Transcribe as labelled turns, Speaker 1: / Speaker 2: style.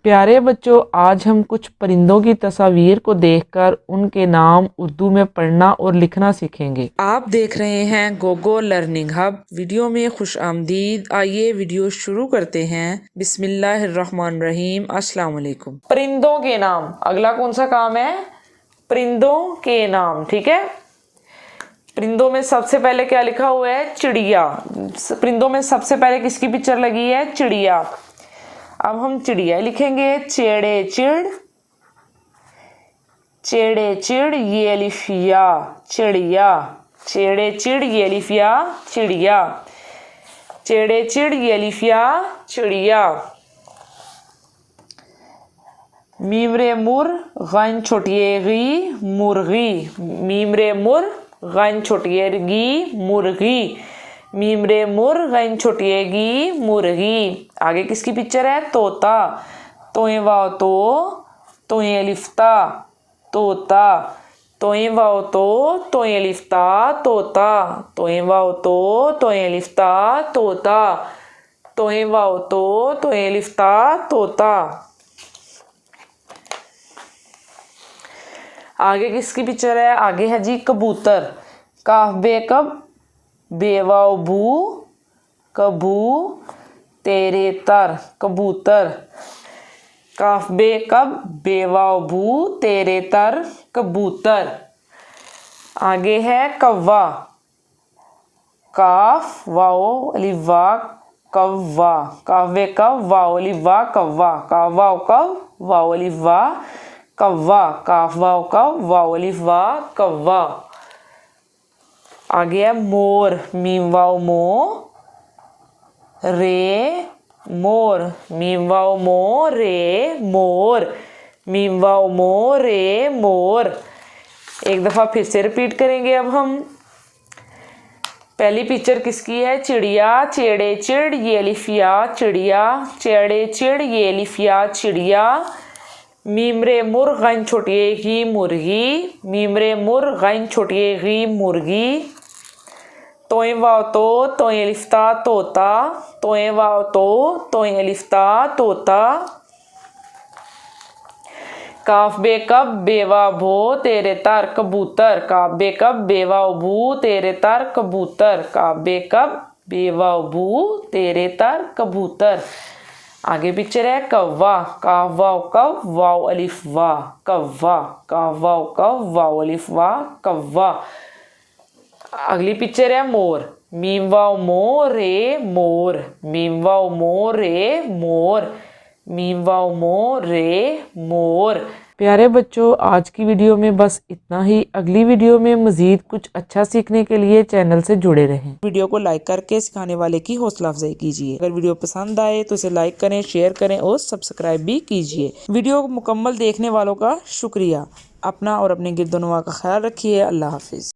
Speaker 1: प्यारे बच्चों, आज हम कुछ परिंदों की तस्वीर को देखकर उनके नाम उर्दू में पढ़ना और लिखना सीखेंगे। आप देख रहे हैं गोगो लर्निंग हब। वीडियो में खुश आमदीद। आइए वीडियो शुरू करते हैं। बिस्मिल्लाहिर्रहमानिर्रहीम। अस्सलाम वालेकुम। परिंदों के नाम, अगला कौन सा काम है? परिंदों के नाम। ठीक है, परिंदों में सबसे पहले क्या लिखा हुआ है? चिड़िया। परिंदों में सबसे पहले किसकी पिक्चर लगी है? चिड़िया। अब हम चिड़िया लिखेंगे। चेड़े चिड़, चेड़े चिड़ ये लिफिया चिड़िया। चेड़े चिड़ ये लिफिया चिड़िया। चेड़े चिड़ ये लिफिया चिड़िया। मीमरे मुर गन छोटिएगी मुर्गी। मीमरे मुर गन छोटिएगी मुर्गी। मीमरे मुर गन छोटिएगी मुर्गी। आगे किसकी पिक्चर है? तोता। तोए वाओ तो, तोए लिफ्ता तोता। तोए वाओ तो, तोए लिफ्ता तोता। तोए वाओ तो, तोए लिफ्ता तोता। तोए वाओ तो, तोए लिफ्ता तोता। आगे किसकी पिक्चर है? आगे है जी कबूतर। काफ बेकब बेवाओ बू कबू तेरे तर कबूतर। काफ बेकब बेवाओ बू तेरे तर कबूतर। आगे है कौवा। काफ वाओ अलिवा कौवा। काफ बेकब वाओ अलिवा कौवा। काफ वाओ कव वाओ अलिवा कौवा। काफ वाओ कव वाओ अलिवा कौवा। आगे है मोर। मीम वाओ मो रे मोर। मीम वाओ मो रे मोर। मीम वाओ मो रे मोर। एक दफा फिर से रिपीट करेंगे। अब हम पहली पिक्चर किसकी है? चिड़िया। चेड़े चिड़ ये लिफिया चिड़िया। चेड़े चिड़ ये लिफिया चिड़िया। मीमरे मुर गन छोटिएगी मुर्गी। मीमरे मुर गन छोटिएगी मुर्गी। तोए वाओ तो, तोए लिफ्ता तोता। तोए वाओ तो, तोए लिफ्ता तोता। काफ बेकब बेवा भो तेरे तर कबूतर। काफ बेकब बेवा भू तेरे तर कबूतर। काफ बेकब बेवा भू तेरे तर कबूतर। आगे पिक्चर है कौवा। काफ वाओ कव वाओ अलिफ वा कौवा। काफ वाओ कव वाओ अलिफ वा कौवा। अगली पिक्चर है मोर। मीम वाओ मो रे मोर। मीम वाओ मो रे मोर। मीम वाओ मो रे मोर। प्यारे बच्चों, आज की वीडियो में बस इतना ही। अगली वीडियो में मजीद कुछ अच्छा सीखने के लिए चैनल से जुड़े रहें। वीडियो को लाइक करके सिखाने वाले की हौसला अफजाई कीजिए। अगर वीडियो पसंद आए तो इसे लाइक करें, शेयर करें और सब्सक्राइब भी कीजिए। वीडियो को मुकम्मल देखने वालों का शुक्रिया। अपना और अपने गिरदोनवा का ख्याल रखिए। अल्लाह हाफिज।